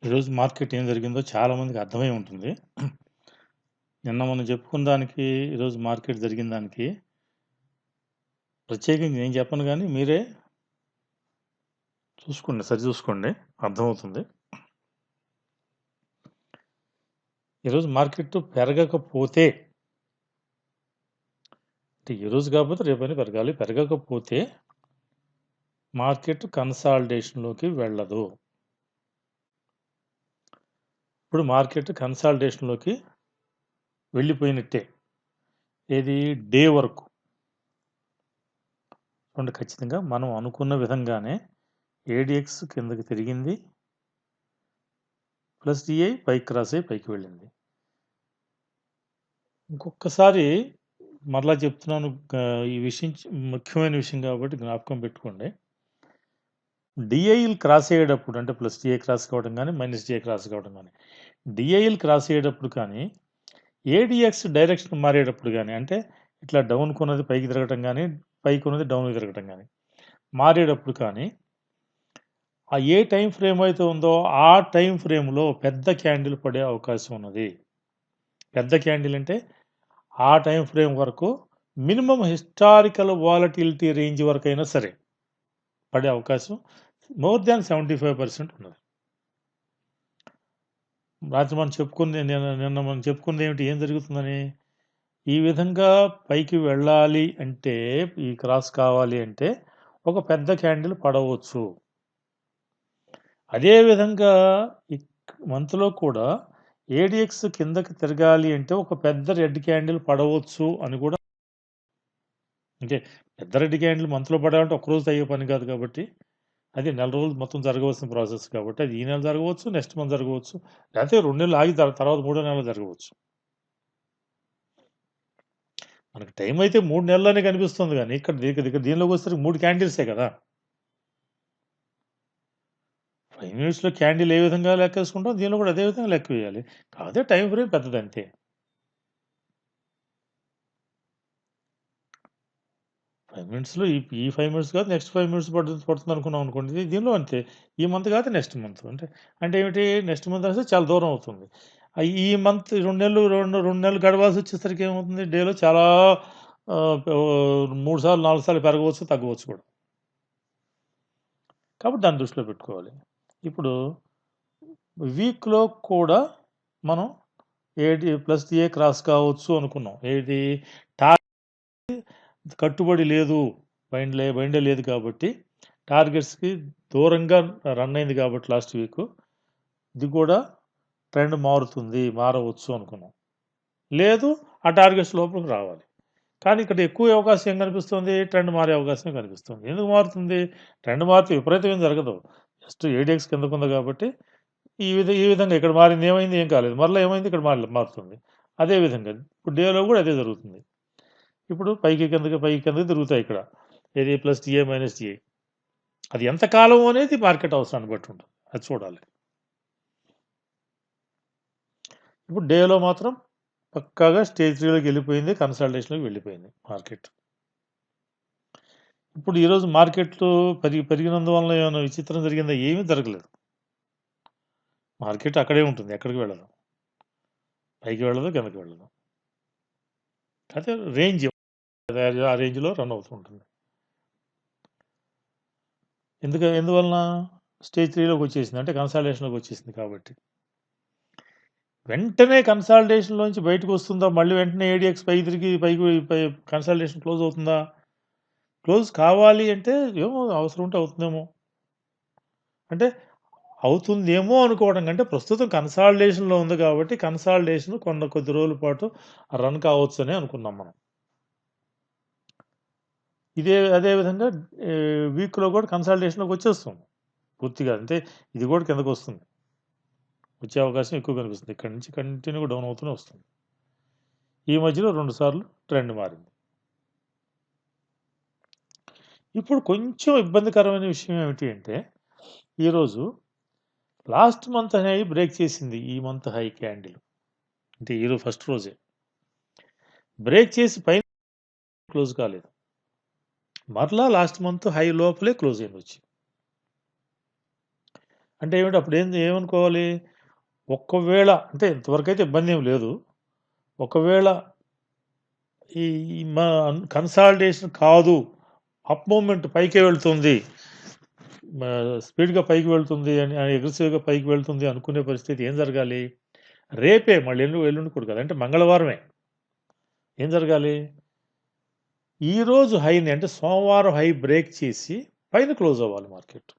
ఈరోజు మార్కెట్ ఏం జరిగిందో చాలామందికి అర్థమై ఉంటుంది. నిన్న మనం చెప్పుకున్న దానికి, ఈరోజు మార్కెట్ జరిగిన దానికి ప్రత్యేకించి నేను చెప్పను గానీ, మీరే చూసుకోండి, సరిచూసుకోండి. అర్థమవుతుంది. ఈరోజు మార్కెట్ పెరగకపోతే అంటే ఈరోజు కాకపోతే రేపైనా పెరగాలి. పెరగకపోతే మార్కెట్ కన్సాలిడేషన్‌లోకి వెళ్ళదు. ఇప్పుడు మార్కెట్ కన్సాలిడేషన్‌లోకి వెళ్ళిపోయినట్టే. ఏది? డే వరకు. చూడండి, ఖచ్చితంగా మనం అనుకున్న విధంగానే ఏడీఎక్స్ కిందకి తిరిగింది. ప్లస్ డిఐ పైకి క్రాస్ అయ్యి పైకి వెళ్ళింది. ఇంకొకసారి మరలా చెప్తున్నాను, ఈ విషయం ముఖ్యమైన విషయం కాబట్టి జ్ఞాపకం పెట్టుకోండి. డిఐలు క్రాస్ అయ్యేటప్పుడు అంటే ప్లస్ డిఐ క్రాస్ కావడం కానీ, మైనస్ డిఐ క్రాస్ కావడం కానీ, డిఐలు క్రాస్ అయ్యేటప్పుడు కానీ, ఏడిఎక్స్ డైరెక్షన్ మారేటప్పుడు కానీ, అంటే ఇట్లా డౌన్ కొన్నది పైకి తిరగటం కానీ, పైకి ఉన్నది డౌన్కి తిరగటం కానీ మారేటప్పుడు కానీ, ఆ ఏ టైం ఫ్రేమ్ అయితే ఉందో ఆ టైం ఫ్రేమ్లో పెద్ద క్యాండిల్ పడే అవకాశం ఉన్నది. పెద్ద క్యాండిల్ అంటే ఆ టైం ఫ్రేమ్ వరకు మినిమం హిస్టారికల్ వాలటిలిటీ రేంజ్ వరకైనా సరే పడే అవకాశం మోర్ దాన్ 75% ఉన్నది. రాత్రి మనం చెప్పుకుంది, నిన్న మనం చెప్పుకుంది ఏమిటి, ఏం జరుగుతుందని? ఈ విధంగా పైకి వెళ్ళాలి అంటే, ఈ క్రాస్ కావాలి అంటే ఒక పెద్ద క్యాండిల్ పడవచ్చు. అదేవిధంగా ఈ మంత్లో కూడా ఏడిఎక్స్ కిందకి తిరగాలి అంటే ఒక పెద్ద రెడ్ క్యాండిల్ పడవచ్చు అని కూడా. అంటే పెద్ద రెడ్ క్యాండిల్ మంత్లో పడాలంటే ఒక్కరోజు అయ్యే పని కాదు కాబట్టి, అది నెల రోజులు మొత్తం జరగవలసిన ప్రాసెస్ కాబట్టి, అది ఈ నెల జరగవచ్చు, నెక్స్ట్ మంత్ జరగవచ్చు, లేకపోతే 2 నెలలు ఆగి తర్వాత 3 నెలలు జరగవచ్చు. మనకి టైం అయితే 3 నెలలనే కనిపిస్తుంది కానీ, ఇక్కడ దీనిలోకి వచ్చేసరికి 3 క్యాండిల్సే కదా. 5 మినిట్స్‌లో క్యాండిల్ ఏ విధంగా లెక్కేసుకుంటాం, దీనిలో కూడా అదే విధంగా లెక్క వేయాలి. కాకపోతే టైం ఫ్రేమ్ పెద్దదంతే. 5 మినిట్స్‌లో ఈ 5 మినిట్స్ కాదు, నెక్స్ట్ 5 మినిట్స్ పడుతుంది అనుకున్నాం అనుకోండి. దీనిలో అంతే. ఈ మంత్ కాదు, నెక్స్ట్ మంత్. అంటే ఏమిటి, నెక్స్ట్ మంత్ అంటే చాలా దూరం అవుతుంది. ఈ మంత్ 2 నెలలు గడవాల్సి వచ్చేసరికి ఏమవుతుంది, డేలో చాలా 3 సార్లు 4 సార్లు పెరగవచ్చు, తగ్గవచ్చు కూడా. కాబట్టి దాన్ని దృష్టిలో పెట్టుకోవాలి. ఇప్పుడు వీక్‌లో కూడా మనం ప్లస్ ఏ క్రాస్ కావచ్చు అనుకున్నాం. ఏది? కట్టుబడి లేదు, బైండే లేదు కాబట్టి, టార్గెట్స్‌కి దూరంగా రన్ అయింది కాబట్టి లాస్ట్ వీకు, ఇది కూడా ట్రెండ్ మారవచ్చు అనుకున్నాం. లేదు, ఆ టార్గెట్స్ లోపలికి రావాలి. కానీ ఇక్కడ ఎక్కువ అవకాశం ఏం కనిపిస్తుంది, ట్రెండ్ మారే అవకాశం కనిపిస్తుంది. ఎందుకు మారుతుంది? ట్రెండ్ మారితే విపరీతం ఏం జరగదు. జస్ట్ ఏడిఎక్స్ కిందకు ఉంది కాబట్టి ఈ విధంగా ఇక్కడ మారింది, ఏమైంది, ఏం కాలేదు. మరలా ఏమైంది, ఇక్కడ మారుతుంది. అదే విధంగా ఇప్పుడు డేలో కూడా అదే జరుగుతుంది. ఇప్పుడు పైకి కిందకి తిరుగుతాయి ఇక్కడ. ఏది? Plus TA minus TA. అది ఎంతకాలం అనేది మార్కెట్ అవసరాన్ని బట్టి ఉంటుంది. అది చూడాలి. ఇప్పుడు డేలో మాత్రం పక్కాగా స్టేజ్ 3లోకి వెళ్ళిపోయింది, కన్సల్టేషన్లోకి వెళ్ళిపోయింది మార్కెట్. ఇప్పుడు ఈరోజు మార్కెట్లు పెరిగినందువల్ల ఏమైనా విచిత్రం జరిగిందా? ఏమీ జరగలేదు. మార్కెట్ అక్కడే ఉంటుంది, ఎక్కడికి వెళ్ళదు. పైకి వెళ్ళదు, కిందకి వెళ్ళదు. అయితే రేంజ్ ఆ రేంజ్లో రన్ అవుతూ ఉంటుంది. ఎందువలన? స్టేజ్ 3లోకి వచ్చేసింది, అంటే కన్సాలిడేషన్లోకి వచ్చేసింది కాబట్టి. వెంటనే కన్సాలిడేషన్‌లోంచి బయటకు వస్తుందా? మళ్ళీ వెంటనే ఏడిఎక్స్ పైకి తిరిగి కన్సాలిడేషన్ క్లోజ్ అవుతుందా? క్లోజ్ కావాలి అంటే ఏమో అవసరం ఉంటే అవుతుందేమో. అంటే అవుతుందేమో అనుకోవడం కంటే, ప్రస్తుతం కన్సాలిడేషన్‌లో ఉంది కాబట్టి కన్సాలిడేషన్ కొద్ది రోజుల పాటు రన్ కావచ్చని అనుకున్నాం మనం. అదే విధంగా వీక్‌లో కూడా కన్సాలిడేషన్‌లోకి వచ్చేస్తుంది పూర్తిగా. అంటే ఇది కూడా కిందకొస్తుంది. వచ్చే అవకాశం ఎక్కువ కనిపిస్తుంది. ఇక్కడి నుంచి కంటిన్యూగా డౌన్ అవుతూనే వస్తుంది. ఈ మధ్యలో 2 సార్లు ట్రెండ్ మారింది. ఇప్పుడు కొంచెం ఇబ్బందికరమైన విషయం ఏమిటి అంటే, ఈరోజు లాస్ట్ మంత్ హై బ్రేక్ చేసింది. ఈ మంత్ హై క్యాండిల్. అంటే ఈరోజు ఫస్ట్ రోజే బ్రేక్ చేసి పైన క్లోజ్ కాలేదు. మరలా లాస్ట్ మంత్ హై లోపలే క్లోజ్ అయింది వచ్చి. అంటే ఏమిటి అప్పుడు ఏమనుకోవాలి? ఒకవేళ అంటే ఇంతవరకైతే ఇబ్బందేం లేదు. ఒకవేళ ఈ ఈ మా కన్సాలిడేషన్ కాదు. అప్ మూవ్‌మెంట్ పైకే వెళ్తుంది. మా స్పీడ్‌గా పైకి వెళ్తుంది అని అగ్రెసివ్‌గా పైకి వెళ్తుంది అనుకునే పరిస్థితి ఏం జరగాలి? రేపే మళ్ళీ ఎల్లుండి కూడా కాదు. అంటే మంగళవారమే. ఏం జరగాలి? ఈరోజు హైని అంటే సోమవారం హై బ్రేక్ చేసి పైన క్లోజ్ అవ్వాలి మార్కెట్.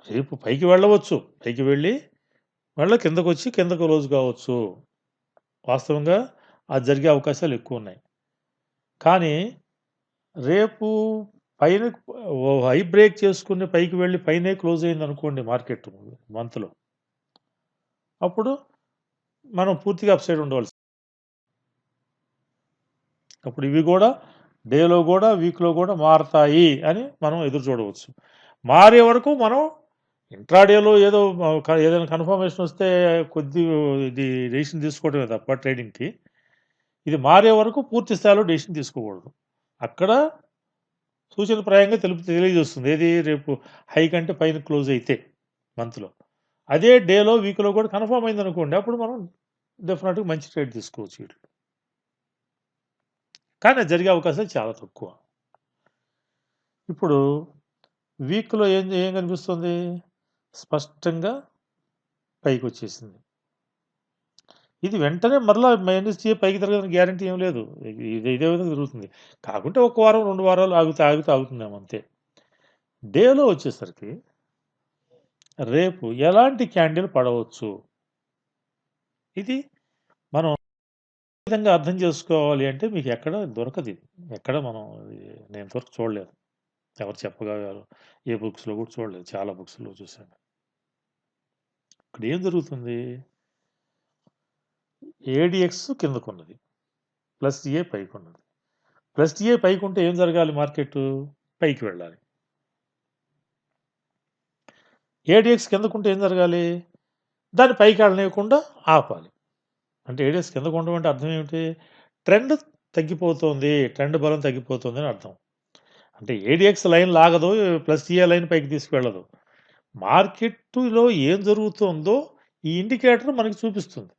రేపు పైకి వెళ్ళవచ్చు. పైకి వెళ్ళి మళ్ళా కిందకొచ్చి కింద క్లోజ్ కావచ్చు. వాస్తవంగా అది జరిగే అవకాశాలు ఎక్కువున్నాయి. కానీ రేపు పైన హై బ్రేక్ చేసుకుని పైకి వెళ్ళి పైనే క్లోజ్ అయిందనుకోండి మార్కెట్ మంత్‌లో. అప్పుడు మనం పూర్తిగా అప్ సైడ్ ఉండవలసి. అప్పుడు ఇవి గూడా డేలో గూడా, వీక్‌లో గూడా మారతాయి అని మనం ఎదురు చూడవచ్చు. మారే వరకు మనం ఇంట్రాడేలో ఏదో ఏదైనా కన్ఫర్మేషన్ వస్తే ఇది డెసిషన్ తీసుకోవడమే తప్ప ట్రేడింగ్‌కి. ఇది మారే వరకు పూర్తి స్థాయిలో డెసిషన్ తీసుకోకూడదు. అక్కడ సూచనప్రాయంగా తెలియజేస్తుంది. ఏది రేపు హై కంటే పైన క్లోజ్ అయితే మంత్‌లో. అదే డేలో, వీక్‌లో కూడా కన్ఫర్మ్ అయిందనుకోండి. అప్పుడు మనం డెఫినిట్‌గా మంచి ట్రేడ్ తీసుకోవచ్చు ఈటిలో. కానీ అది జరిగే అవకాశాలు చాలా తక్కువ. ఇప్పుడు వీక్‌లో ఏం కనిపిస్తుంది? స్పష్టంగా పైకొచ్చేసింది. ఇది వెంటనే మరలా -CA పైకి తిరగడానికి గ్యారంటీ ఏం లేదు. ఇదే విధంగా తిరుగుతుంది. కాకుంటే ఒక వారం, 2 వారాలు ఆగుతుందేమో అంతే. డేలో వచ్చేసరికి రేపు ఎలాంటి క్యాండిల్ పడవచ్చు? ఇది మనం ఏ విధంగా అర్థం చేసుకోవాలి అంటే మీకు ఎక్కడ దొరకదిది. ఎక్కడ మనం నేను ఇంతవరకు చూడలేదు. ఎవరు చెప్పగలరు? ఏ బుక్స్‌లో కూడా చూడలేదు. చాలా బుక్స్‌లో చూసాను. ఇక్కడ ఏం జరుగుతుంది? ఏడీఎక్స్ కిందకున్నది. +A పైకున్నది. +A పైకుంటే ఏం జరగాలి మార్కెట్టు? పైకి వెళ్ళాలి. ఏడీఎక్స్ కిందకుంటే ఏం జరగాలి? దాన్ని పైకి వెళ్ళనీయకుండా ఆపాలి. అంటే ఏడీఎక్స్ కిందకు ఉండడం అంటే అర్థం ఏమిటి? ట్రెండ్ తగ్గిపోతోంది. ట్రెండ్ బలం తగ్గిపోతుంది అని అర్థం. అంటే ఏడీఎక్స్ లైన్ లాగదు. +A లైన్ పైకి తీసుకువెళ్ళదు. మార్కెట్టులో ఏం జరుగుతోందో ఈ ఇండికేటర్ మనకి చూపిస్తుంది.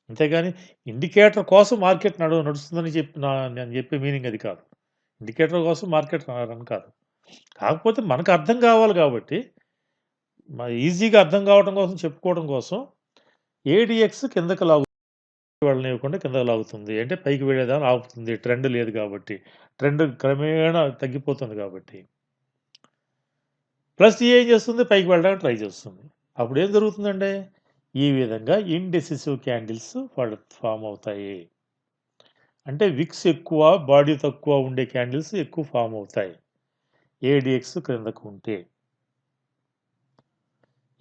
అంతేగాని ఇండికేటర్ కోసం మార్కెట్ నడుస్తుందని నేను చెప్పే మీనింగ్ అది కాదు. ఇండికేటర్ కోసం మార్కెట్ రన్ కాదు. కాకపోతే మనకు అర్థం కావాలి కాబట్టి ఈజీగా అర్థం కావడం కోసం చెప్పుకోవడం కోసం ఏడీఎక్స్ కిందకి వెళ్ళనివ్వకుండా కిందకి లాగుతుంది. అంటే పైకి వెళ్ళేదాన్ని ఆపుతుంది. ట్రెండ్ లేదు కాబట్టి. ట్రెండ్ క్రమేణా తగ్గిపోతుంది కాబట్టి. ఏం చేస్తుంది? పైకి వెళ్ళడానికి ట్రై చేస్తుంది. అప్పుడేం జరుగుతుందండి? ఈ విధంగా ఇండెసిసివ్ క్యాండిల్స్ ఫార్మ్ అవుతాయి. అంటే విక్స్ ఎక్కువ, బాడీ తక్కువ ఉండే క్యాండిల్స్ ఎక్కువ ఫార్మ్ అవుతాయి. ఏడీఎక్స్ క్రిందకు ఉంటే.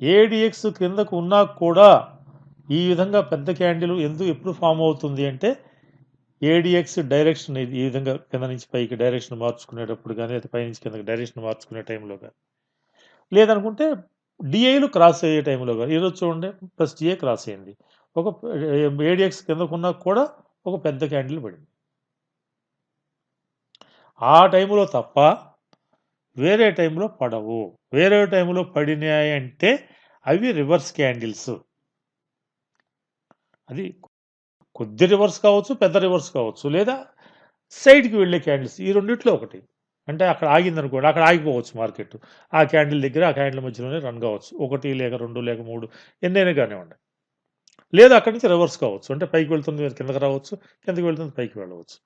ఏడీఎక్స్ క్రిందకు ఉన్నా కూడా ఈ విధంగా పెద్ద క్యాండిల్ ఎప్పుడు ఫామ్ అవుతుంది అంటే ఏడీఎక్స్ డైరెక్షన్ ఈ విధంగా కింద నుంచి పైకి డైరెక్షన్ మార్చుకునేటప్పుడు కానీ లేదా పైనుంచి కిందకి డైరెక్షన్ మార్చుకునే టైంలో కానీ లేదనుకుంటే డిఐలు క్రాస్ అయ్యే టైంలో కానీ ఈరోజు చూడండి +DA క్రాస్ అయింది. ఒక ఏడీఎక్స్ కిందకున్నా కూడా ఒక పెద్ద క్యాండిల్ పడింది. ఆ టైంలో తప్ప వేరే టైంలో పడవు. వేరే టైంలో పడినాయి అంటే అవి రివర్స్ క్యాండిల్స్. అది కొద్ది రివర్స్ కావచ్చు, పెద్ద రివర్స్ కావచ్చు. లేదా సైడ్‌కి వెళ్ళే క్యాండిల్స్. ఈ రెండిట్లో ఒకటి. అంటే అక్కడ ఆగిందనుకోండి. అక్కడ ఆగిపోవచ్చు మార్కెట్. ఆ క్యాండిల్ దగ్గర, ఆ క్యాండిల్ మధ్యలోనే రన్ కావచ్చు. 1 లేక 2 లేక 3 ఎన్నైనా కానివ్వండి. లేదా అక్కడి నుంచి రివర్స్ కావచ్చు. అంటే పైకి వెళ్తుంది మీరు కిందకి రావచ్చు. కిందకి వెళ్తుంది పైకి వెళ్ళవచ్చు.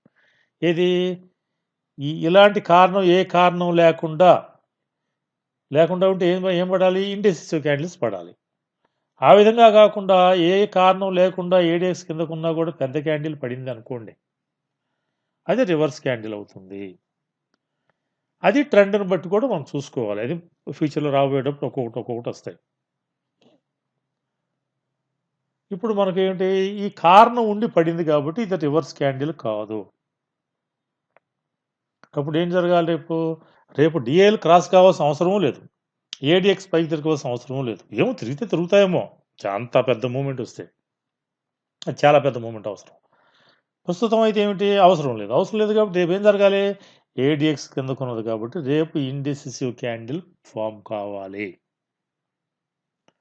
ఏది ఇలాంటి కారణం ఏ కారణం లేకుండా ఉంటే ఏం పడాలి? ఇండెసిసివ్ క్యాండిల్స్ పడాలి. ఆ విధంగా కాకుండా ఏ కారణం లేకుండా ఏడీఎక్స్ కిందకున్నా కూడా పెద్ద క్యాండిల్ పడింది అనుకోండి. అది రివర్స్ క్యాండిల్ అవుతుంది. అది ట్రెండ్‌ని బట్టి కూడా మనం చూసుకోవాలి. అది ఫ్యూచర్‌లో రాబోయేటప్పుడు ఒక్కొక్కటి వస్తాయి. ఇప్పుడు మనకేంటి ఈ కారణం ఉండి పడింది కాబట్టి ఇది రివర్స్ క్యాండిల్ కాదు. అప్పుడు ఏం జరగాలి రేపు డీఏలు క్రాస్ కావాల్సిన అవసరమూ లేదు. ఏడీఎక్స్ పైకి తిరగవలసిన అవసరమూ లేదు. ఏమో తిరిగితే తిరుగుతాయేమో. అంత పెద్ద మూవ్‌మెంట్ వస్తే. అది చాలా పెద్ద మూవ్‌మెంట్ అవసరం. ప్రస్తుతం అయితే ఏమిటి అవసరం లేదు. అవసరం లేదు కాబట్టి రేపు ఏం జరగాలి? ఏడిఎక్స్ కిందకున్నది కాబట్టి రేపు ఇండిసిసివ్ క్యాండిల్ ఫామ్ కావాలి.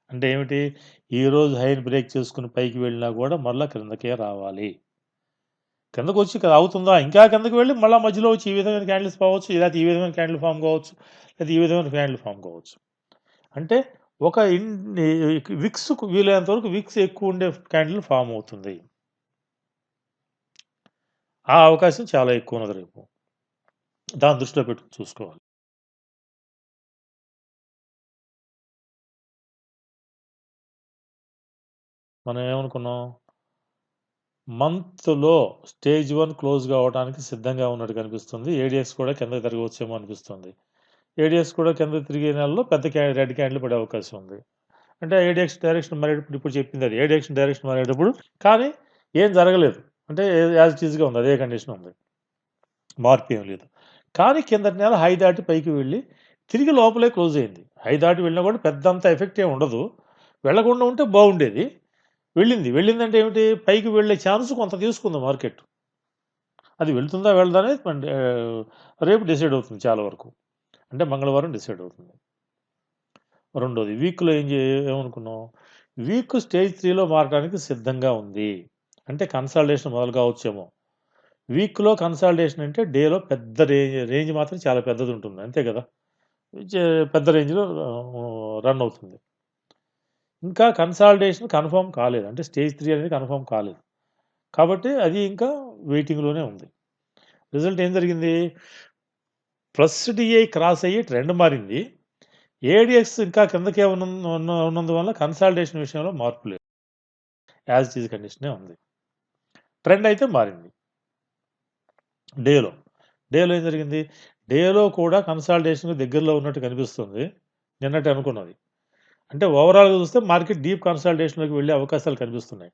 అంటే ఏమిటి? ఈరోజు హైని బ్రేక్ చేసుకుని పైకి వెళ్ళినా కూడా మళ్ళా క్రిందకే రావాలి. కిందకొచ్చి అవుతుందా? ఇంకా కిందకి వెళ్ళి మళ్ళా మధ్యలో వచ్చి ఈ విధమైన క్యాండిల్స్ పోవచ్చు. లేకపోతే ఈ విధమైన క్యాండిల్ ఫామ్ కావచ్చు. లేదా ఈ విధమైన క్యాండిల్ ఫామ్ కావచ్చు. అంటే ఒక విక్స్‌కు వీలైనంత వరకు విక్స్ ఎక్కువ ఉండే క్యాండిల్ ఫామ్ అవుతుంది. ఆ అవకాశం చాలా ఎక్కువ ఉన్నది రేపు. దాన్ని దృష్టిలో పెట్టుకొని చూసుకోవాలి. మనం ఏమనుకున్నాం? మంత్‌లో స్టేజ్ 1 క్లోజ్ కావడానికి సిద్ధంగా ఉన్నట్టు కనిపిస్తుంది. ఏడీఎక్స్ కూడా కిందకి తిరగవచ్చేమో అనిపిస్తుంది. ఏడీఎక్స్ కూడా కిందకి తిరిగే నెలలో పెద్ద రెడ్ క్యాండిల్ పడే అవకాశం ఉంది. అంటే ఏడీఎక్స్ డైరెక్షన్ మారేటప్పుడు ఇప్పుడు చెప్పింది అది. ఏడీఎక్స్ డైరెక్షన్ మారేటప్పుడు కానీ ఏం జరగలేదు. అంటే యాజ్ ఇట్ ఈస్‌గా ఉంది. అదే కండిషన్ ఉంది. మార్పు ఏం లేదు. కానీ కిందటి నెల హై దాటి పైకి వెళ్ళి తిరిగి లోపలే క్లోజ్ అయింది. హై దాటి వెళ్ళినా కూడా పెద్దంత ఎఫెక్ట్ ఏమి ఉండదు. వెళ్ళకుండా ఉంటే బాగుండేది. వెళ్ళిందంటే ఏమిటి? పైకి వెళ్ళే ఛాన్స్ కొంత తీసుకుంది మార్కెట్. అది వెళ్తుందా వెళ్ళదా అనేది రేపు డిసైడ్ అవుతుంది చాలా వరకు. అంటే మంగళవారం డిసైడ్ అవుతుంది. రెండోది వీక్‌లో ఏమనుకున్నాం? వీక్ స్టేజ్ 3లో మారడానికి సిద్ధంగా ఉంది. అంటే కన్సాలిడేషన్ మొదలు కావచ్చేమో. వీక్‌లో కన్సాలిడేషన్ అంటే డేలో పెద్ద రేంజ్ మాత్రం చాలా పెద్దది ఉంటుంది. అంతే కదా! చే పెద్ద రేంజ్‌లో రన్ అవుతుంది. ఇంకా కన్సాలిడేషన్ కన్ఫర్మ్ కాలేదు. అంటే స్టేజ్ 3 అనేది కన్ఫర్మ్ కాలేదు. కాబట్టి అది ఇంకా వెయిటింగ్‌లోనే ఉంది. రిజల్ట్ ఏం జరిగింది? ప్లస్ డిఐ క్రాస్ అయ్యి ట్రెండ్ మారింది. ఏడీఎక్స్ ఇంకా కిందకే ఉన్నందువల్ల కన్సాలిడేషన్ విషయంలో మార్పు లేదు. యాజ్ ఇట్ ఈజ్ కండిషనే ఉంది. ట్రెండ్ అయితే మారింది. డేలో. డేలో ఏం జరిగింది? డేలో కూడా కన్సాలిడేషన్‌కి దగ్గరలో ఉన్నట్టు కనిపిస్తుంది. నిన్నటి అనుకున్నది. అంటే ఓవరాల్‌గా చూస్తే మార్కెట్ డీప్ కన్సాలిడేషన్‌లోకి వెళ్ళే అవకాశాలు కనిపిస్తున్నాయి.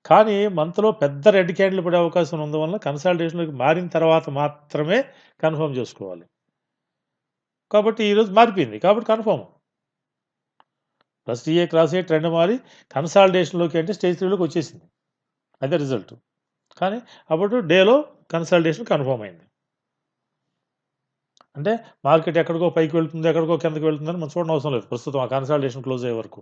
కానీ మంత్‌లో పెద్ద రెడ్ క్యాండిల్ పడే అవకాశం ఉన్నందువల్ల కన్సాలిడేషన్‌లోకి మారిన తర్వాత మాత్రమే కన్ఫర్మ్ చేసుకోవాలి. కాబట్టి ఈరోజు మారిపోయింది. కాబట్టి కన్ఫర్మ్. ప్లస్ టీఏ క్రాస్ అయ్యే ట్రెండ్ మారి కన్సాలిడేషన్‌లోకి అంటే స్టేజ్ 3లోకి వచ్చేసింది. అదే రిజల్ట్. కానీ అప్పుడు డేలో కన్సాలిడేషన్ కన్ఫర్మ్ అయింది. అంటే మార్కెట్ ఎక్కడికో పైకి వెళ్తుంది, ఎక్కడికో కిందకి వెళ్తుందని మనం చూడనవసరం లేదు. ప్రస్తుతం ఆ కన్సాలిడేషన్ క్లోజ్ అయ్యే వరకు.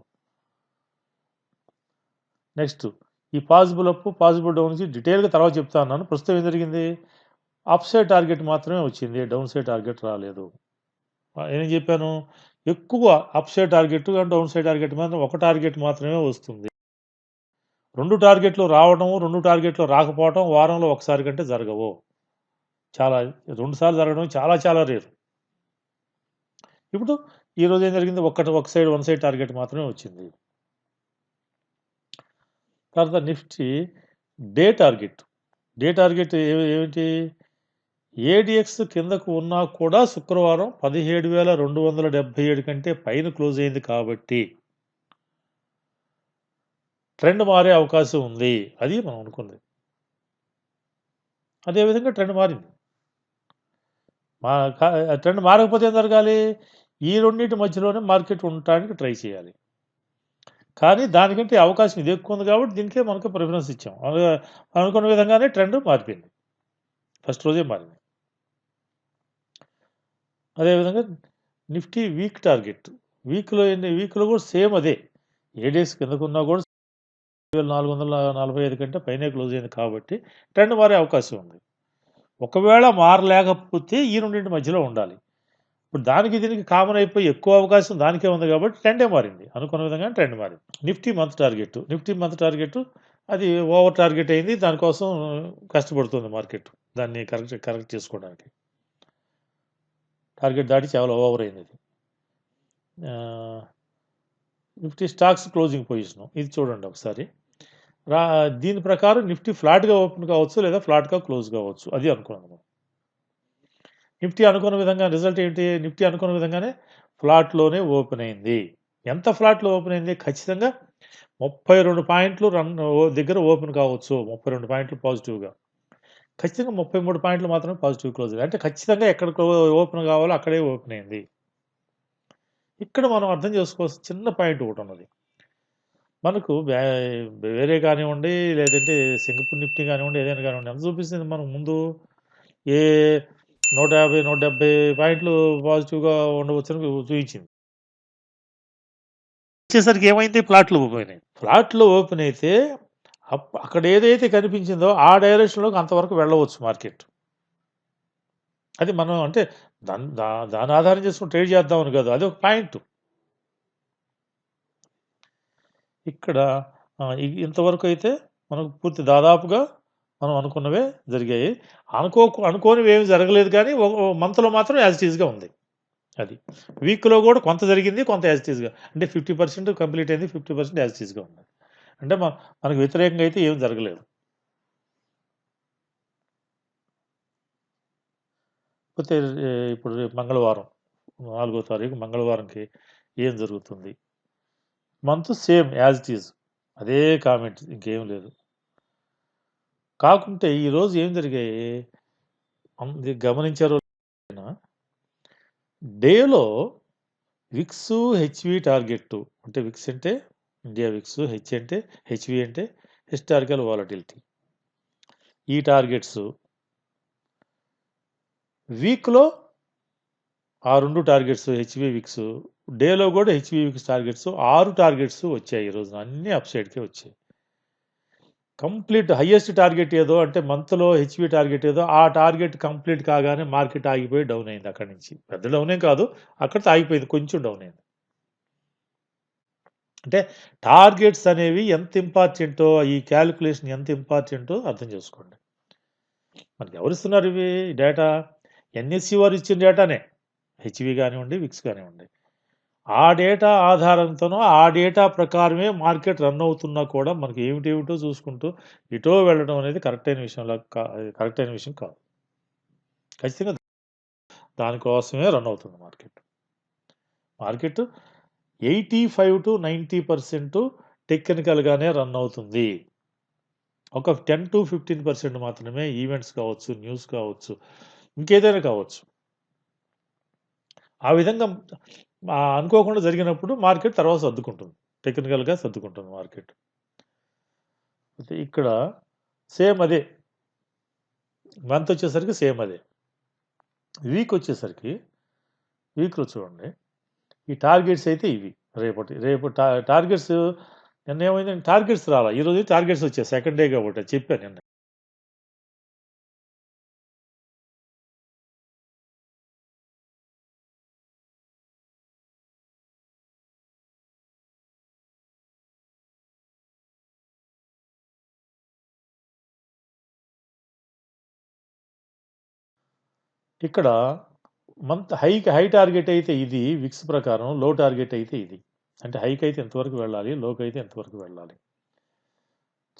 నెక్స్ట్ ఈ పాజిబుల్ అప్, పాజిబుల్ డౌన్ నుంచి డీటెయిల్‌గా తర్వాత చెప్తా అన్నాను. ప్రస్తుతం ఏం జరిగింది? అప్ సైడ్ టార్గెట్ మాత్రమే వచ్చింది. డౌన్ సైడ్ టార్గెట్ రాలేదు. ఏం చెప్పాను? ఎక్కువ up side target, down side target మాత్రం ఒక టార్గెట్ మాత్రమే వస్తుంది. 2 టార్గెట్లు రావడం, 2 టార్గెట్లు రాకపోవడం వారంలో ఒకసారి కంటే జరగవు. చాలా 2 సార్లు జరగడం చాలా చాలా రేర్. ఇప్పుడు ఈరోజు ఏం జరిగింది? వన్ సైడ్ టార్గెట్ మాత్రమే వచ్చింది. తర్వాత Nifty day target. Day target ఏమిటి? ఏడీఎక్స్ కిందకు ఉన్నా కూడా శుక్రవారం 17,277 కంటే పైన క్లోజ్ అయింది కాబట్టి ట్రెండ్ మారే అవకాశం ఉంది. అది మనం అనుకుంది. అదేవిధంగా ట్రెండ్ మారింది. మా ట్రెండ్ మారకపోతే ఏం జరగాలి? ఈ రెండింటి మధ్యలోనే మార్కెట్ ఉండటానికి ట్రై చేయాలి. కానీ దానికంటే అవకాశం ఇది ఎక్కువ ఉంది కాబట్టి దీనికే మనకు ప్రిఫరెన్స్ ఇచ్చాం. అనుకున్న విధంగానే ట్రెండ్ మారిపోయింది. ఫస్ట్ రోజే మారింది. అదేవిధంగా నిఫ్టీ వీక్ టార్గెట్. వీక్‌లో కూడా సేమ్ అదే. ఏడీఎక్స్ కిందకున్నా కూడా 445 కంటే పైనే క్లోజ్ అయింది కాబట్టి ట్రెండ్ మారే అవకాశం ఉంది. ఒకవేళ మారలేకపోతే ఈ రెండింటి మధ్యలో ఉండాలి. ఇప్పుడు దీనికి కామన్ అయిపోయి ఎక్కువ అవకాశం దానికే ఉంది కాబట్టి ట్రెండే మారింది. అనుకున్న విధంగానే ట్రెండ్ మారింది. నిఫ్టీ మంత్ టార్గెట్ అది ఓవర్ టార్గెట్ అయింది. దానికోసం కష్టపడుతుంది మార్కెట్. దాన్ని కరెక్ట్ చేసుకోవడానికి. టార్గెట్ దాటి చాలా ఓవర్ అయింది ఇది. నిఫ్టీ స్టాక్స్ క్లోజింగ్ పొజిషన్ ఇది చూడండి ఒకసారి. దీని ప్రకారం నిఫ్టీ ఫ్లాట్‌గా ఓపెన్ కావచ్చు లేదా ఫ్లాట్‌గా క్లోజ్ కావచ్చు. అది అనుకున్నాను. నిఫ్టీ అనుకున్న విధంగా రిజల్ట్ ఏంటి? నిఫ్టీ అనుకున్న విధంగానే ఫ్లాట్‌లోనే ఓపెన్ అయింది. ఎంత ఫ్లాట్‌లో ఓపెన్ అయింది? ఖచ్చితంగా 32 పాయింట్లు దగ్గర ఓపెన్ కావచ్చు. 32 పాయింట్లు పాజిటివ్‌గా. ఖచ్చితంగా 33 పాయింట్లు మాత్రమే పాజిటివ్ క్లోజ్ అయింది. అంటే ఖచ్చితంగా ఎక్కడ ఓపెన్ కావాలో అక్కడే ఓపెన్ అయింది. ఇక్కడ మనం అర్థం చేసుకోవాల్సిన చిన్న పాయింట్ ఒకటున్నది. మనకు వేరే కానివ్వండి, లేదంటే సింగపూర్ నిఫ్టీ కానివ్వండి, ఏదైనా కానివ్వండి ఎంత చూపిస్తుంది మనకు ముందు? ఏ 150, 170 పాయింట్లు పాజిటివ్‌గా ఉండవచ్చని చూయించింది. వచ్చేసరికి ఏమైంది ఫ్లాట్‌లు ఓపెన్ అయినాయి. ఫ్లాట్‌లు ఓపెన్ అయితే అక్కడ ఏదైతే కనిపించిందో ఆ డైరెక్షన్‌లోకి అంతవరకు వెళ్ళవచ్చు మార్కెట్. అది మనం అంటే దాని ఆధారం చేసుకొని ట్రేడ్ చేద్దామని కాదు. అదొక పాయింట్. ఇక్కడ ఇంతవరకు అయితే మనకు పూర్తి దాదాపుగా మనం అనుకున్నవే జరిగాయి. అనుకోనివి ఏమి జరగలేదు కానీ మంత్‌లో మాత్రం యాజ్ ఇట్ ఈస్‌గా ఉంది. అది. వీక్‌లో కూడా కొంత జరిగింది. కొంత యాజ్ ఇట్ ఈస్‌గా. అంటే 50% కంప్లీట్ అయింది. 50% యాజ్ ఇట్ ఈస్‌గా ఉంది. అంటే మనకు వ్యతిరేకంగా అయితే ఏమి జరగలేదు. కాకపోతే ఇప్పుడు రేపు మంగళవారం 4వ తారీఖు మంగళవారంకి ఏం జరుగుతుంది? Month same as it is. అదే కామెంట్ ఇంకేం లేదు. కాకుంటే ఈరోజు ఏం జరిగాయి? గమనించారో డేలో విక్స్, హెచ్‌వి టార్గెట్ అంటే విక్స్ అంటే ఇండియా విక్స్, హెచ్ అంటే హెచ్‌వి అంటే హిస్టారికల్ వాలటిలిటీ. ఈ టార్గెట్స్ వీక్‌లో ఆ 2 టార్గెట్స్ హెచ్‌వి విక్స్ డేలో కూడా హెచ్‌వి విక్స్ టార్గెట్స్ 6 టార్గెట్స్ వచ్చాయి ఈ రోజున. అన్నీ అప్ సైడ్‌కే వచ్చాయి. కంప్లీట్ హైయెస్ట్ టార్గెట్ ఏదో అంటే మంత్‌లో హెచ్‌వి టార్గెట్ ఏదో ఆ టార్గెట్ కంప్లీట్ కాగానే మార్కెట్ ఆగిపోయి డౌన్ అయింది అక్కడి నుంచి. పెద్ద డౌన్ ఏం కాదు. అక్కడితో ఆగిపోయింది. కొంచెం డౌన్ అయింది. అంటే టార్గెట్స్ అనేవి ఎంత ఇంపార్టెంటో ఈ కాలిక్యులేషన్ ఎంత ఇంపార్టెంటో అర్థం చేసుకోండి. మనకి ఎవరిస్తున్నారు ఇవి డేటా? ఎన్ఎస్‌సి వారు ఇచ్చిన డేటానే. హెచ్‌వి కానివ్వండి, విక్స్ కానివ్వండి. ఆ డేటా ఆధారంతోనో ఆ డేటా ప్రకారమే మార్కెట్ రన్ అవుతున్నా కూడా మనకి ఏమిటేమిటో చూసుకుంటూ ఎటో వెళ్ళడం అనేది కరెక్ట్ అయిన విషయం కాదు. ఖచ్చితంగా దానికోసమే రన్ అవుతుంది మార్కెట్. మార్కెట్ 85-90% టెక్నికల్‌గానే రన్ అవుతుంది. ఒక 10-15% మాత్రమే ఈవెంట్స్ కావచ్చు, న్యూస్ కావచ్చు, ఇంకేదైనా కావచ్చు. ఆ విధంగా అనుకోకుండా జరిగినప్పుడు మార్కెట్ తర్వాత సర్దుకుంటుంది. టెక్నికల్‌గా సర్దుకుంటుంది మార్కెట్. అయితే ఇక్కడ సేమ్ అదే. మంత్ వచ్చేసరికి సేమ్ అదే. వీక్ వచ్చేసరికి వీక్‌లో చూడండి. ఈ టార్గెట్స్ అయితే ఇవి. రేపు టార్గెట్స్ నిన్నేమైందంటే టార్గెట్స్ రాలా. ఈరోజు టార్గెట్స్ వచ్చాయి. సెకండ్ డే కాబట్టి చెప్పాను నిన్న. ఇక్కడ హై టార్గెట్ అయితే ఇది విక్స్ ప్రకారం. లో టార్గెట్ అయితే ఇది. అంటే హైకి అయితే ఎంతవరకు వెళ్ళాలి? లోకి అయితే ఎంతవరకు వెళ్ళాలి?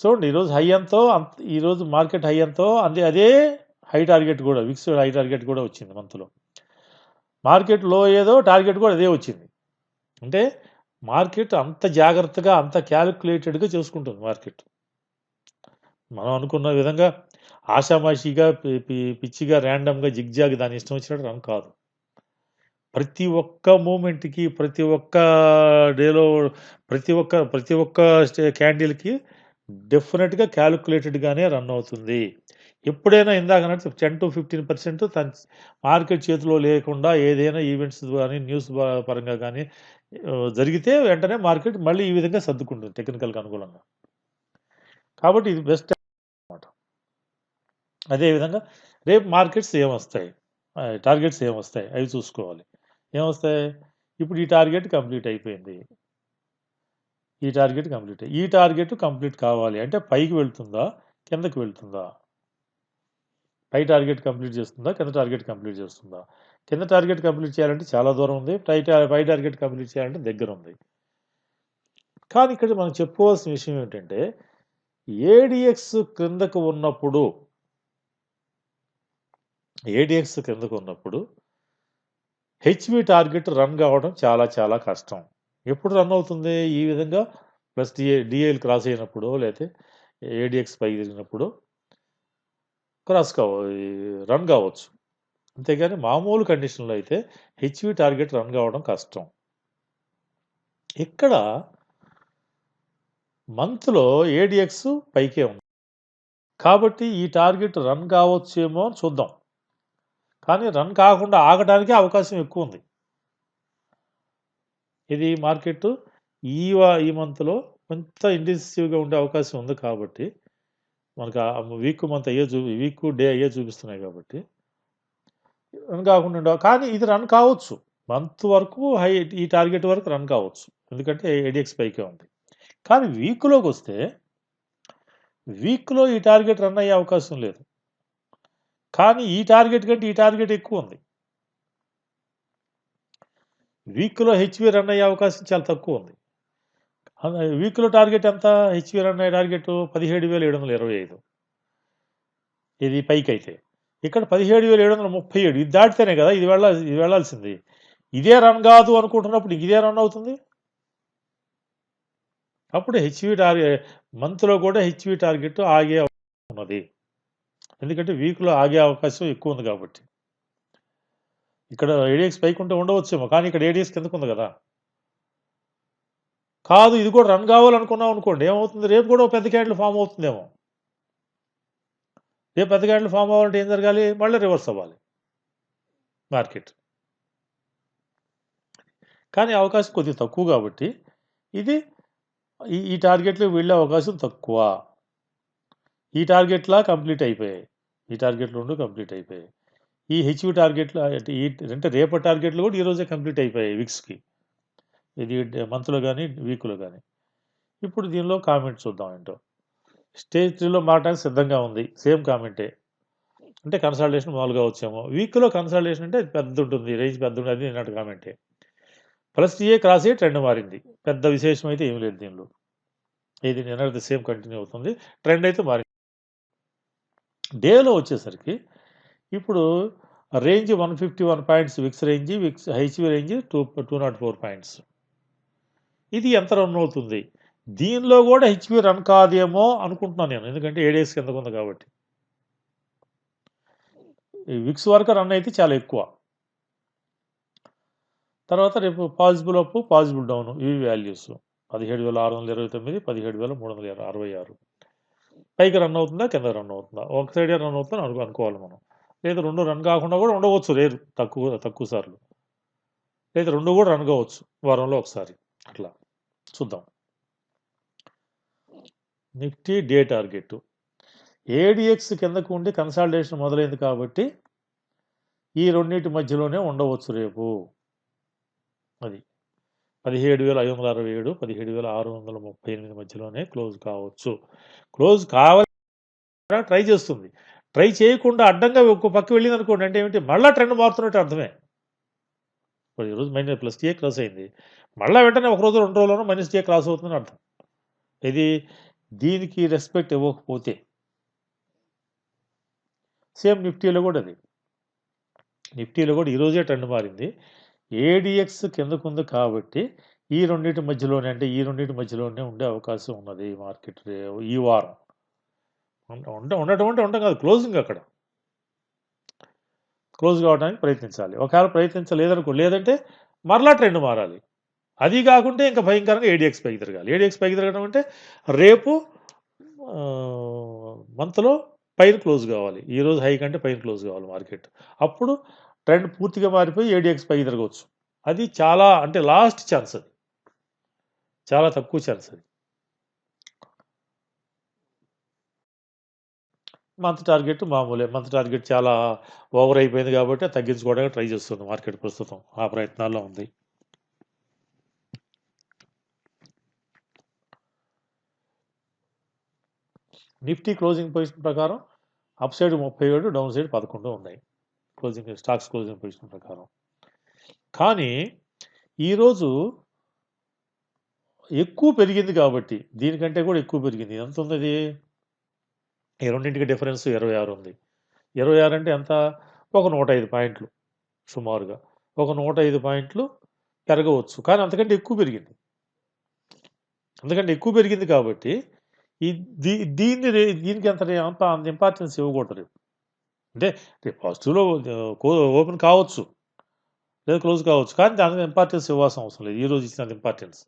చూడండి ఈరోజు హై ఎంతో ఈరోజు మార్కెట్ హై ఎంతో అదే హై టార్గెట్ కూడా విక్స్ హై టార్గెట్ కూడా వచ్చింది మంత్లో. మార్కెట్ లో ఏదో టార్గెట్ కూడా అదే వచ్చింది. అంటే మార్కెట్ అంత జాగ్రత్తగా అంత క్యాలిక్యులేటెడ్గా చేసుకుంటుంది మార్కెట్. మనం అనుకున్న విధంగా ఆషామాషిగా పిచ్చిగా ర్యాండమ్గా జిగ్జాగ్ దాని ఇష్టం వచ్చినట్టు రన్ కాదు. ప్రతి ఒక్క మూమెంట్‌కి, ప్రతి ఒక్క డేలో ప్రతి ఒక్క క్యాండిల్‌కి డెఫినిట్‌గా క్యాలిక్యులేటెడ్‌గానే రన్ అవుతుంది. ఎప్పుడైనా ఇందాకన్నట్టు 10-15% మార్కెట్ చేతిలో లేకుండా ఏదైనా ఈవెంట్స్ గాని, న్యూస్ పరంగా గాని జరిగితే వెంటనే మార్కెట్ మళ్ళీ ఈ విధంగా సర్దుకుంటుంది టెక్నికల్‌కి అనుకూలంగా. కాబట్టి ఇది బెస్ట్ అన్నమాట. అదేవిధంగా రేపు మార్కెట్స్ ఏమొస్తాయి? టార్గెట్స్ ఏమొస్తాయి? అవి చూసుకోవాలి. ఏమొస్తాయి? ఇప్పుడు ఈ టార్గెట్ కంప్లీట్ అయిపోయింది. ఈ టార్గెట్ కంప్లీట్ కావాలి అంటే పైకి వెళ్తుందా? కిందకి వెళ్తుందా? పై టార్గెట్ కంప్లీట్ చేస్తుందా? కింద టార్గెట్ కంప్లీట్ చేస్తుందా? కింద టార్గెట్ కంప్లీట్ చేయాలంటే చాలా దూరం ఉంది. పై టార్గెట్ కంప్లీట్ చేయాలంటే దగ్గరుంది. కానీ ఇక్కడ మనం చెప్పుకోవాల్సిన విషయం ఏంటంటే ఏడీఎక్స్ క్రిందకు ఉన్నప్పుడు హెచ్‌వి టార్గెట్ రన్ కావడం చాలా చాలా కష్టం. ఎప్పుడు రన్ అవుతుంది? ఈ విధంగా ప్లస్ డీఏలు క్రాస్ అయినప్పుడో లేతే ఏడీఎక్స్ పైకి తిరిగినప్పుడో రన్ కావచ్చు. అంతేగాని మామూలు కండిషన్‌లో అయితే హెచ్‌వి టార్గెట్ రన్ కావడం కష్టం. ఇక్కడ మంత్‌లో ఏడీఎక్స్ పైకే ఉంది. కాబట్టి ఈ టార్గెట్ రన్ కావచ్చేమో అని చూద్దాం. కానీ రన్ కాకుండా ఆగడానికి అవకాశం ఎక్కువ ఉంది. ఇది మార్కెట్ ఈ మంత్‌లో కొంత ఇంటెన్సివ్‌గా ఉండే అవకాశం ఉంది కాబట్టి, మనకు వీక్ డే అయ్యే చూపిస్తున్నాయి కాబట్టి, రన్ కాకుండా కానీ ఇది రన్ కావచ్చు. మంత్ వరకు ఈ టార్గెట్ వరకు రన్ కావచ్చు. ఎందుకంటే ఏడిఎక్స్ పైకే ఉంది. కానీ వీక్‌లోకొస్తే వీక్‌లో ఈ టార్గెట్ రన్ అయ్యే అవకాశం లేదు. కానీ ఈ టార్గెట్ కంటే ఈ టార్గెట్ ఎక్కువ ఉంది. వీక్‌లో హెచ్‌వి రన్ అయ్యే అవకాశం చాలా తక్కువ ఉంది. వీక్‌లో టార్గెట్ ఎంత? హెచ్‌వి రన్ అయ్యే టార్గెట్ 17,725. ఇది పైకైతే. ఇక్కడ 17,737. ఇది దాటితేనే కదా ఇది వెళ్ళాల్సింది. ఇదే రన్ కాదు అనుకుంటున్నప్పుడు ఇదే రన్ అవుతుంది. అప్పుడు మంత్‌లో కూడా హెచ్‌వి టార్గెట్ ఆగే అవకాశం ఉన్నది. ఎందుకంటే వీక్‌లో ఆగే అవకాశం ఎక్కువ ఉంది కాబట్టి. ఇక్కడ ఏడిఎక్స్ పైకి ఉంటే ఉండవచ్చేమో, కానీ ఇక్కడ ఏడిఎక్స్ కిందకు ఉంది కదా. కాదు, ఇది కూడా రన్ కావాలనుకున్నాం అనుకోండి, ఏమవుతుంది? రేపు కూడా పెద్ద క్యాండిల్ ఫామ్ అవుతుందేమో. రేపు పెద్ద క్యాండిల్ ఫామ్ అవ్వాలంటే ఏం జరగాలి? మళ్ళీ రివర్స్ అవ్వాలి మార్కెట్. కానీ అవకాశం కొద్దిగా తక్కువ కాబట్టి ఇది ఈ టార్గెట్లో వెళ్ళే అవకాశం తక్కువ. ఈ టార్గెట్లా కంప్లీట్ అయిపోయాయి. ఈ టార్గెట్లు 2 కంప్లీట్ అయిపోయాయి. ఈ హెచ్‌వి టార్గెట్లు అంటే రేపటి టార్గెట్లు కూడా ఈరోజే కంప్లీట్ అయిపోయాయి వీక్స్‌కి. ఇది మంత్లో కానీ వీక్లో కానీ. ఇప్పుడు దీనిలో కామెంట్ చూద్దాం ఏంటో. స్టేజ్ 3లో మారడానికి సిద్ధంగా ఉంది. సేమ్ కామెంటే. అంటే కన్సల్టేషన్ మామూలుగా వచ్చాము. వీక్‌లో కన్సల్టేషన్ అంటే పెద్ద ఉంటుంది, రేంజ్ పెద్ద ఉంటుంది, అది నిన్నటి కామెంటే. +TA క్రాస్ అయ్యి ట్రెండ్ మారింది. పెద్ద విశేషం అయితే ఏమి లేదు దీనిలో. ఇది నిన్నటిది సేమ్ కంటిన్యూ అవుతుంది. ట్రెండ్ అయితే మారింది. డేలో వచ్చేసరికి ఇప్పుడు range 151 points VIX range, HV range 204 points. ఇది ఎంత రన్ అవుతుంది? దీనిలో కూడా హెచ్‌వి రన్ కాదేమో అనుకుంటున్నాను నేను. ఎందుకంటే ఏడేస్ కిందకు ఉంది కాబట్టి. ఈ విక్స్ వరకు రన్ అయితే చాలా ఎక్కువ. తర్వాత రేపు పాజిబుల్ అప్, పాజిబుల్ డౌన్, ఇవి వాల్యూస్ 17,629, 17,366. పైకి రన్ అవుతుందా, కింద రన్ అవుతుందా? ఒక సైడే రన్ అవుతుందని అనుకోవాలి మనం. లేదా 2 రన్ కాకుండా కూడా ఉండవచ్చు, రేరు తక్కువ సార్లు. లేదా 2 కూడా రన్ కావచ్చు వారంలో ఒకసారి. అట్లా చూద్దాం. నిఫ్టీ డే టార్గెట్ ఏడిఎక్స్ కిందకు ఉండి కన్సాలిడేషన్ మొదలైంది కాబట్టి ఈ రెండింటి మధ్యలోనే ఉండవచ్చు రేపు. అది 17,567, 17,638 మధ్యలోనే క్లోజ్ కావచ్చు. క్లోజ్ కావాలని ట్రై చేస్తుంది. ట్రై చేయకుండా అడ్డంగా ఒక పక్క వెళ్ళింది అనుకోండి, అంటే ఏమిటి? మళ్ళీ ట్రెండ్ మారుతున్నట్టు అర్థమే. ఇప్పుడు ఈరోజు +TA క్రాస్ అయింది, మళ్ళీ వెంటనే ఒక రోజు 2 రోజుల్లోనూ -TA క్రాస్ అవుతుందని అర్థం. ఇది దీనికి రెస్పెక్ట్ ఇవ్వకపోతే. సేమ్ నిఫ్టీలో కూడా అది. నిఫ్టీలో కూడా ఈరోజే ట్రెండ్ మారింది. ఏడిఎక్స్ కిందకుంది కాబట్టి ఈ రెండింటి మధ్యలోనే ఉండే అవకాశం ఉన్నది మార్కెట్ ఈ వారం. ఉండటం అంటే కాదు, క్లోజింగ్ అక్కడ క్లోజ్ కావడానికి ప్రయత్నించాలి. ఒకవేళ ప్రయత్నించలేదనుకో, లేదంటే మరలా ట్రెండ్ మారాలి. అది కాకుంటే ఇంకా భయంకరంగా ఏడిఎక్స్ పైకి తిరగాలి. ఏడిఎక్స్ పైకి తిరగడం అంటే రేపు మంత్లో పైన క్లోజ్ కావాలి. ఈరోజు హై కంటే పైన క్లోజ్ కావాలి మార్కెట్. అప్పుడు ట్రెండ్ పూర్తిగా మారిపోయి ఏడిఎక్స్ పైకి తిరగవచ్చు. అది చాలా, అంటే లాస్ట్ ఛాన్స్, అది చాలా తక్కువ ఛాన్స్. అది మంత్ టార్గెట్ మామూలే. మంత్ టార్గెట్ చాలా ఓవర్ అయిపోయింది కాబట్టి తగ్గించుకోవడానికి ట్రై చేస్తుంది మార్కెట్. ప్రస్తుతం ఆ ప్రయత్నాల్లో ఉంది. నిఫ్టీ క్లోజింగ్ పొజిషన్ ప్రకారం అప్ సైడ్ 37, డౌన్ సైడ్ 11 ఉన్నాయి స్టాక్స్ క్లోజింగ్ పొజిషన్ ప్రకారం. కానీ ఈరోజు ఎక్కువ పెరిగింది కాబట్టి, దీనికంటే కూడా ఎక్కువ పెరిగింది. ఎంత ఉంది అది? ఈ రెండింటికి డిఫరెన్స్ 26 ఉంది. 26 అంటే ఎంత? ఒక 105 పాయింట్లు సుమారుగా. ఒక 105 పాయింట్లు పెరగవచ్చు, కానీ అంతకంటే ఎక్కువ పెరిగింది. కాబట్టి దీనికి అంత ఇంపార్టెన్స్ ఇవ్వకూడదు. అంటే పాజిటివ్లో ఓపెన్ కావచ్చు, లేదా క్లోజ్ కావచ్చు, కానీ దానికి ఇంపార్టెన్స్ ఇవ్వాల్సిన అవసరం లేదు. ఈరోజు ఇచ్చినంత ఇంపార్టెన్స్.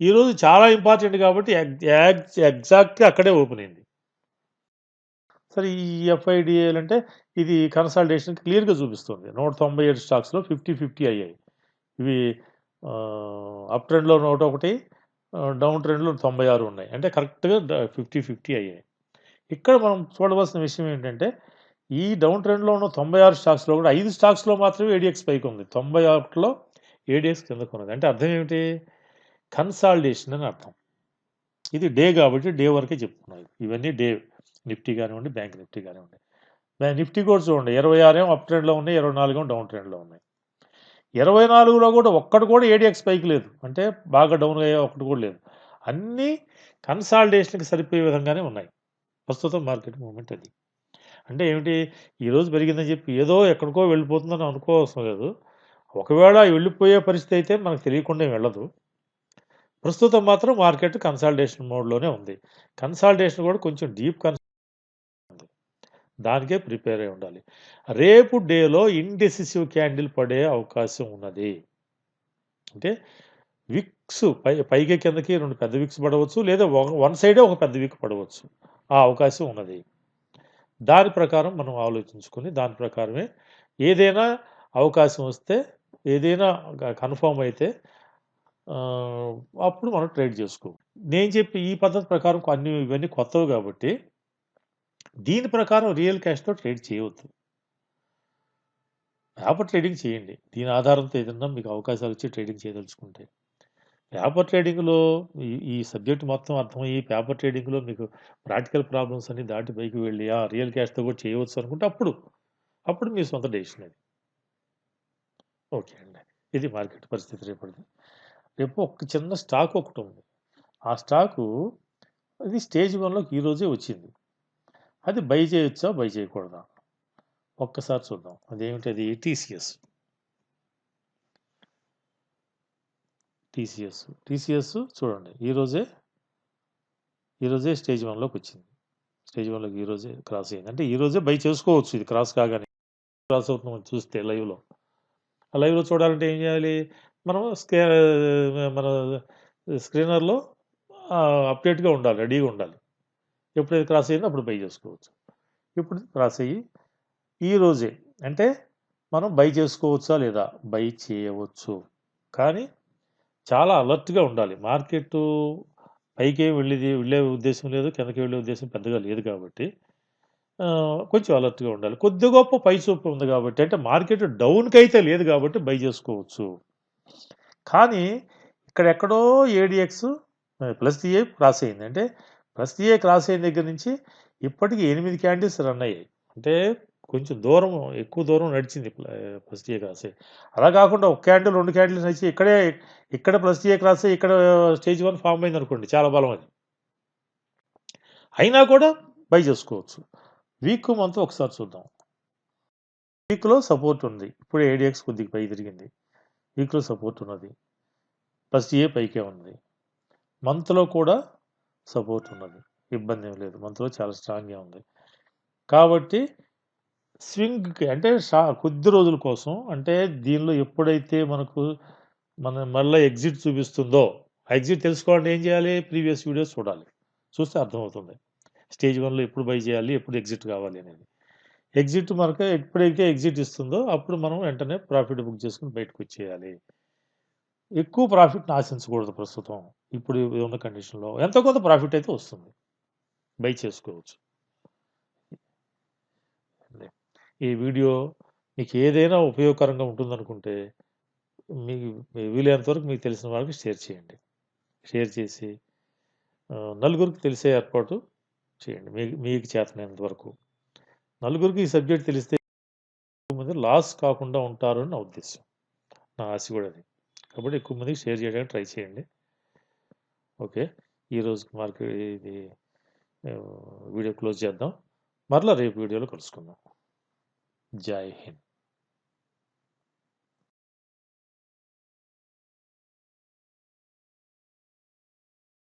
ఈరోజు చాలా ఇంపార్టెంట్ కాబట్టి ఎగ్జాక్ట్గా అక్కడే ఓపెన్ అయింది. సరే ఈ ఎఫ్ఐడిఏలు అంటే ఇది కన్సాలిడేషన్ క్లియర్‌గా చూపిస్తుంది. 197 స్టాక్స్‌లో 50 అయ్యాయి. ఇవి అప్ ట్రెండ్‌లో 101, డౌన్ ట్రెండ్‌లో 96 ఉన్నాయి. అంటే కరెక్ట్‌గా 50 అయ్యాయి. ఇక్కడ మనం చూడవలసిన విషయం ఏంటంటే, ఈ డౌన్ ట్రెండ్‌లో ఉన్న 96 స్టాక్స్‌లో కూడా 5 స్టాక్స్‌లో మాత్రమే ఏడీఎక్స్ పైకుంది. 91లో ఏడీఎక్స్ కిందకున్నది. అంటే అర్థం ఏమిటి? కన్సాలిడేషన్ అని అర్థం. ఇది డే కాబట్టి డే వరకే చెప్తున్నాను. ఇవన్నీ డే నిఫ్టీ కానివ్వండి, బ్యాంక్ నిఫ్టీ కానివ్వండి. నిఫ్టీ కూడా చూడండి 26 ఏమో అప్ ట్రెండ్‌లో ఉన్నాయి, 24 ఏమో డౌన్ ట్రెండ్‌లో ఉన్నాయి. 24లో కూడా ఒక్కటి కూడా ఏడీఎక్స్ పైకి లేదు. అంటే బాగా డౌన్ అయ్యే ఒక్కటి కూడా లేదు. అన్నీ కన్సాలిడేషన్‌కి సరిపోయే విధంగానే ఉన్నాయి. ప్రస్తుతం మార్కెట్ మూవ్‌మెంట్ అది. అంటే ఏమిటి? ఈరోజు పెరిగిందని చెప్పి ఏదో ఎక్కడికో వెళ్ళిపోతుందని అనుకోవసరం లేదు. ఒకవేళ వెళ్ళిపోయే పరిస్థితి అయితే మనకు తెలియకుండా వెళ్ళదు. ప్రస్తుతం మాత్రం మార్కెట్ కన్సాలిడేషన్ మోడ్‌లోనే ఉంది. కన్సాలిడేషన్ కూడా కొంచెం డీప్ ఉంది. దానికే ప్రిపేర్ అయి ఉండాలి. రేపు డేలో ఇండెసిసివ్ క్యాండిల్ పడే అవకాశం ఉన్నది. అంటే విక్స్ పైకి కిందకి 2 పెద్ద విక్స్ పడవచ్చు. లేదా వన్ సైడే ఒక పెద్ద విక్ పడవచ్చు. ఆ అవకాశం ఉన్నది. దాని ప్రకారం మనం ఆలోచించుకొని దాని ప్రకారమే ఏదైనా అవకాశం వస్తే ఏదైనా కన్ఫర్మ్ అయితే అప్పుడు మనం ట్రేడ్ చేసుకో. నేను చెప్పి ఈ పద్ధతి ప్రకారం ఇవన్నీ కొత్తవి కాబట్టి దీని ప్రకారం రియల్ క్యాష్‌తో ట్రేడ్ చేయవద్దు. పేపర్ ట్రేడింగ్ చేయండి. దీని ఆధారంతో ఏదన్నా మీకు అవకాశాలు వచ్చి ట్రేడింగ్ చేయదలుచుకుంటే. పేపర్ ట్రేడింగ్‌లో ఈ సబ్జెక్ట్ మొత్తం అర్థమయ్యి పేపర్ ట్రేడింగ్‌లో మీకు ప్రాక్టికల్ ప్రాబ్లమ్స్ అన్నీ దాటి పైకి వెళ్ళి రియల్ క్యాష్‌తో కూడా చేయవచ్చు అనుకుంటే అప్పుడు మీ సొంత డెసిషన్ అది. ఓకే అండి. ఇది మార్కెట్ పరిస్థితి రేపటిది. రేపు ఒక చిన్న స్టాక్ ఒకటుంది. ఆ స్టాకు అది స్టేజ్ 1లోకి ఈరోజే వచ్చింది. అది బై చేయొచ్చా? బై చేయకూడదా? ఒక్కసారి చూద్దాం. అదేమిటది? టీసీఎస్. టీసీఎస్ చూడండి. ఈరోజే స్టేజ్ 1లోకి వచ్చింది. స్టేజ్ 1లోకి ఈరోజే క్రాస్ అయింది. అంటే ఈరోజే బై చేసుకోవచ్చు ఇది క్రాస్ కాగానే. క్రాస్ అవుతుందని చూస్తే లైవ్‌లో. ఆ లైవ్‌లో చూడాలంటే ఏం చేయాలి? మనం మన స్క్రీనర్‌లో అప్డేట్‌గా ఉండాలి. రెడీగా ఉండాలి. ఎప్పుడైతే క్రాస్ అయిందో అప్పుడు బై చేసుకోవచ్చు. ఇప్పుడు క్రాస్ అయ్యి ఈరోజే అంటే మనం బై చేసుకోవచ్చా లేదా? బై చేయవచ్చు. కానీ చాలా అలర్ట్‌గా ఉండాలి. మార్కెట్టు పైకేం వెళ్ళే ఉద్దేశ్యం లేదు. కిందకి వెళ్ళే ఉద్దేశ్యం పెద్దగా లేదు కాబట్టి కొంచెం అలర్ట్‌గా ఉండాలి. కొద్ది గొప్ప పైచూపు ఉంది కాబట్టి అంటే మార్కెట్ డౌన్‌కైతే లేదు కాబట్టి బై చేసుకోవచ్చు. కానీ ఇక్కడెక్కడో ఏడీఎక్స్ ప్లస్ టీఏ క్రాస్ అయింది. అంటే ప్లస్ టీఏ క్రాస్ అయిన దగ్గర నుంచి ఇప్పటికి 8 క్యాండిల్స్ రన్ అయ్యాయి. అంటే కొంచెం దూరం ఎక్కువ దూరం నడిచింది ప్లస్ టీఏ క్రాస్ అయ్యి. అలా కాకుండా ఒక క్యాండిల్ 2 క్యాండిల్స్ నడిచి ఇక్కడ ప్లస్ టీఏ క్రాస్ అయ్యి ఇక్కడ స్టేజ్ 1 ఫార్మ్ అయిందనుకోండి చాలా బలం అది. అయినా కూడా బై చేసుకోవచ్చు. వీక్, మంత్ ఒకసారి చూద్దాం. వీక్‌లో సపోర్ట్ ఉంది. ఇప్పుడు ఏడీఎక్స్ కొద్దిగా పై తిరిగింది. వీక్‌లో సపోర్ట్ ఉన్నది. ప్లస్ టీఏ పైకే ఉంది. మంత్‌లో కూడా సపోర్ట్ ఉన్నది. ఇబ్బంది ఏం లేదు. మంత్‌లో చాలా స్ట్రాంగ్‌గా ఉంది. కాబట్టి స్వింగ్‌కి అంటే కొద్ది రోజుల కోసం అంటే దీనిలో ఎప్పుడైతే మళ్ళా ఎగ్జిట్ చూపిస్తుందో, ఆ ఎగ్జిట్ తెలుసుకోవాలంటే ఏం చేయాలి? ప్రీవియస్ వీడియోస్ చూడాలి. చూస్తే అర్థమవుతుంది. స్టేజ్ 1లో ఎప్పుడు బై చేయాలి? ఎప్పుడు ఎగ్జిట్ కావాలి అనేది. ఎగ్జిట్ మనకు ఎప్పుడైతే ఎగ్జిట్ ఇస్తుందో అప్పుడు మనం వెంటనే ప్రాఫిట్ బుక్ చేసుకొని బయటకొచ్చేయాలి. ఎక్కువ ప్రాఫిట్‌ని ఆశించకూడదు ప్రస్తుతం. ఇప్పుడు ఉన్న కండిషన్‌లో. ఎంతో కొంత ప్రాఫిట్ అయితే వస్తుంది. బై చేసుకోవచ్చు. ఈ వీడియో మీకు ఏదైనా ఉపయోగకరంగా ఉంటుందనుకుంటే మీకు వీలైనంత వరకు మీకు తెలిసిన వాళ్ళకి షేర్ చేయండి. షేర్ చేసి నలుగురికి తెలిసే ఏర్పాటు చేయండి. మీకు చేతనైనంత వరకు. నలుగురికి ఈ సబ్జెక్ట్ తెలిస్తే ఎక్కువ మంది లాస్ కాకుండా ఉంటారు అని నా ఉద్దేశ్యం. నా ఆశ కూడా అది. కాబట్టి ఎక్కువ మందికి షేర్ చేయడానికి ట్రై చేయండి. ఓకే. ఈరోజు ఇది వీడియో క్లోజ్ చేద్దాం. మరలా రేపు వీడియోలో కలుసుకుందాం. జై హింద్.